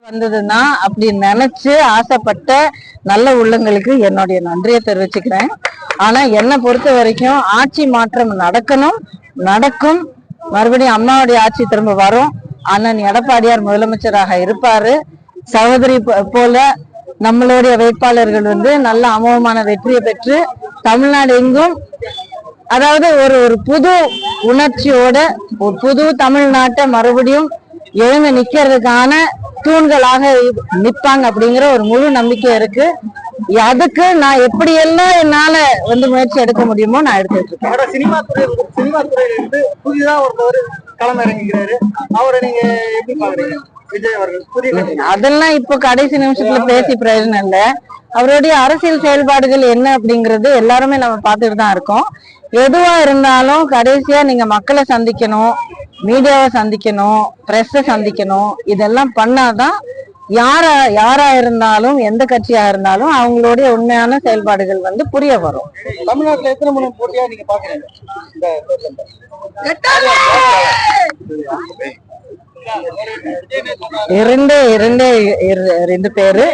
வந்ததுன்னா அப்படி நினைச்சு ஆசைப்பட்ட நல்ல உள்ளங்களுக்கு என்னுடைய நன்றியை தெரிவிச்சுக்கிறேன். ஆனா என்னை பொறுத்த வரைக்கும் ஆட்சி மாற்றம் நடக்கும். மறுபடியும் அம்மாவுடைய ஆட்சி திரும்ப வரும். அண்ணன் எடப்பாடியார் முதலமைச்சராக இருப்பாரு. சகோதரி போல நம்மளுடைய வேட்பாளர்கள் நல்ல அமோகமான வெற்றியை பெற்று தமிழ்நாடு எங்கும், அதாவது ஒரு புது உணர்ச்சியோட ஒரு புது தமிழ்நாட்டை மறுபடியும் எழுந்து நிக்கிறதுக்கான தூண்களாக நிற்பாங்க அப்படிங்கிற ஒரு முழு நம்பிக்கை இருக்கு. அதுக்கு நான் எப்படியெல்லாம் என்னால முயற்சி எடுக்க முடியுமோ நான் எடுத்துட்டு இருக்கேன். சினிமா துறையில புதிதா ஒருத்தவர் களம் இறங்குகிறாரு. அவரை நீங்க எப்படி பாக்குறீங்க? விஜய் அவர்கள் அதெல்லாம் இப்போ கடைசி நிமிஷத்துல பேசி பிரயோஜனம் இல்ல. அவருடைய அரசியல் செயல்பாடுகள் என்ன அப்படிங்கறது எல்லாருமே நம்ம பார்த்துட்டு தான் இருக்கோம். எதுவா இருந்தாலும் கடைசியா நீங்க மக்களை சந்திக்கணும், மீடியாவை சந்திக்கணும், பிரஸ்ஸை சந்திக்கணும். இதெல்லாம் பண்ணாதான் யாரா இருந்தாலும் எந்த கட்சியா இருந்தாலும் அவங்களுடைய உண்மையான செயல்பாடுகள் புரிய வரும். தமிழ்நாட்டுல எத்தனை முறை போட்டியா நீங்க பாக்குறீங்க? இரண்டு பேரு